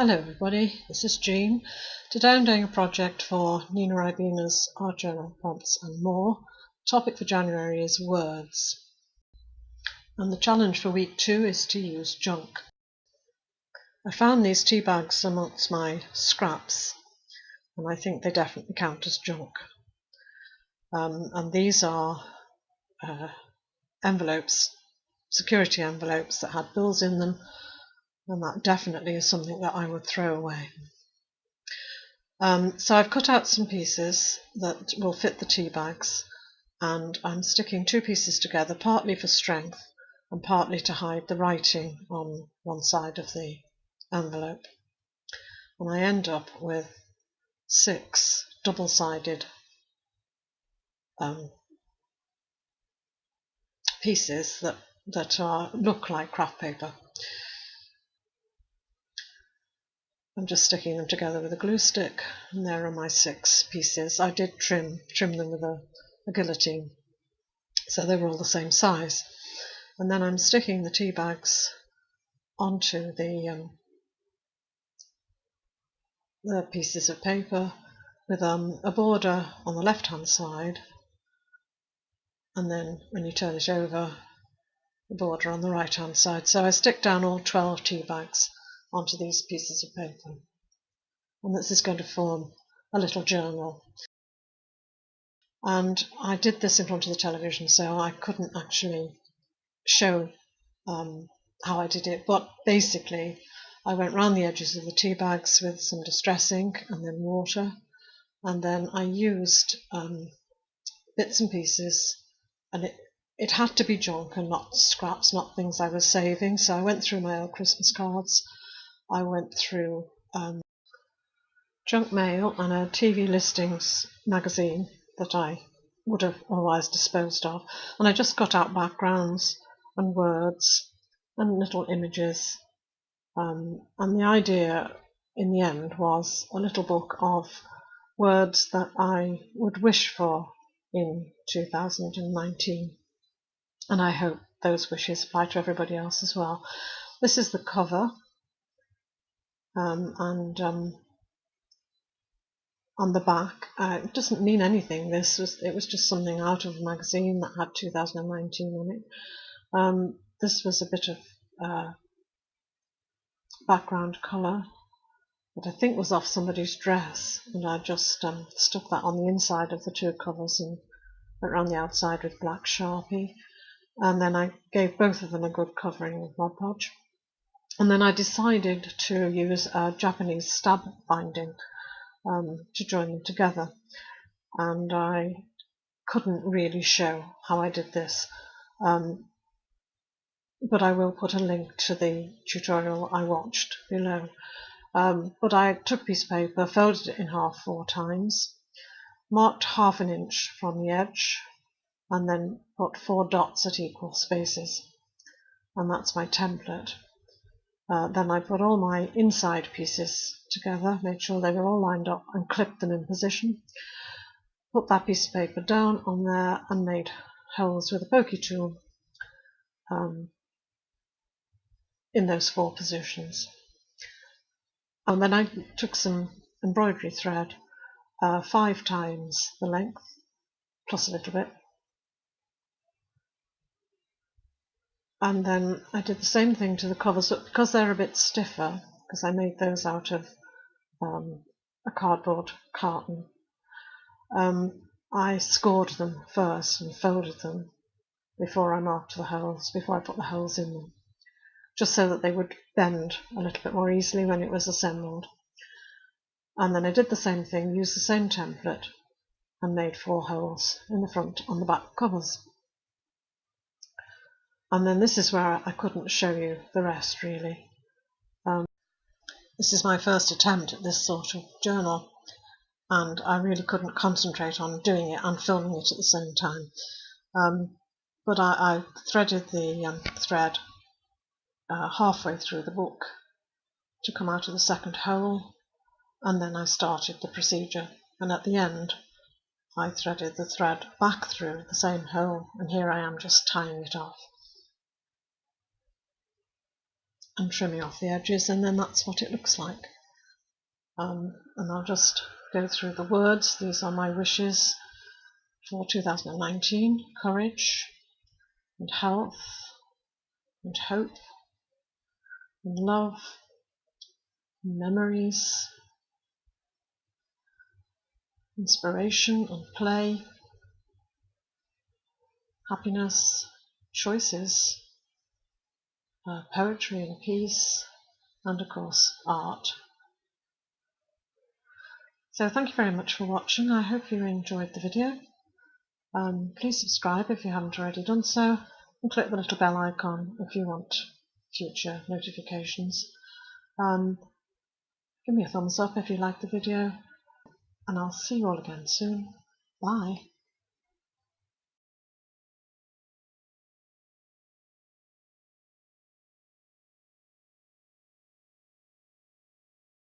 Hello everybody, this is Jean. Today I'm doing a project for Nina Ribina's Art Journal Prompts and More. The topic for January is words. And the challenge for week 2 is to use junk. I found these tea bags amongst my scraps and I think they definitely count as junk. And these are envelopes, security envelopes that had bills in them, and that definitely is something that I would throw away. So I've cut out some pieces that will fit the tea bags, and I'm sticking two pieces together, partly for strength and partly to hide the writing on one side of the envelope. And I end up with 6 double-sided pieces that look like craft paper. I'm just sticking them together with a glue stick, and there are my 6 pieces. I did trim them with a guillotine, so they were all the same size. And then I'm sticking the tea bags onto the pieces of paper with a border on the left-hand side, and then when you turn it over, the border on the right-hand side. So I stick down all 12 tea bags onto these pieces of paper, and this is going to form a little journal. And I did this in front of the television, so I couldn't actually show how I did it, but basically I went round the edges of the tea bags with some distress ink and then water, and then I used bits and pieces, and it had to be junk and not scraps, not things I was saving. So I went through my old Christmas cards, I went through junk mail and a TV listings magazine that I would have otherwise disposed of, and I just got out backgrounds and words and little images, and the idea in the end was a little book of words that I would wish for in 2019, and I hope those wishes apply to everybody else as well. This is the cover, and on the back, it doesn't mean anything. It was just something out of a magazine that had 2019 on it. This was a bit of background colour that I think was off somebody's dress, and I just stuck that on the inside of the 2 covers and went around the outside with black Sharpie, and then I gave both of them a good covering with Mod Podge, and then I decided to use a Japanese stab binding to join them together, and I couldn't really show how I did this, but I will put a link to the tutorial I watched below. But I took a piece of paper, folded it in half 4 times, marked 1/2 inch from the edge, and then put 4 dots at equal spaces, and that's my template. Then I put all my inside pieces together, made sure they were all lined up, and clipped them in position. Put that piece of paper down on there and made holes with a pokey tool in those 4 positions. And then I took some embroidery thread, 5 times the length, plus a little bit. And then I did the same thing to the covers, but because they're a bit stiffer, because I made those out of a cardboard carton, I scored them first and folded them before I marked the holes, before I put the holes in them, just so that they would bend a little bit more easily when it was assembled. And then I did the same thing, used the same template, and made 4 holes in the front on the back covers. And then this is where I couldn't show you the rest really. This is my first attempt at this sort of journal, and I really couldn't concentrate on doing it and filming it at the same time. But I threaded the thread halfway through the book to come out of the second hole, and then I started the procedure, and at the end I threaded the thread back through the same hole, and here I am just tying it off. and trimming off the edges, and then that's what it looks like. And I'll just go through the words. These are my wishes for 2019: courage and health and hope and love, memories, inspiration and play, happiness, choices, poetry and peace, and of course art. So thank you very much for watching. I hope you enjoyed the video. Please subscribe if you haven't already done so, and click the little bell icon if you want future notifications. Give me a thumbs up if you liked the video, and I'll see you all again soon. Bye.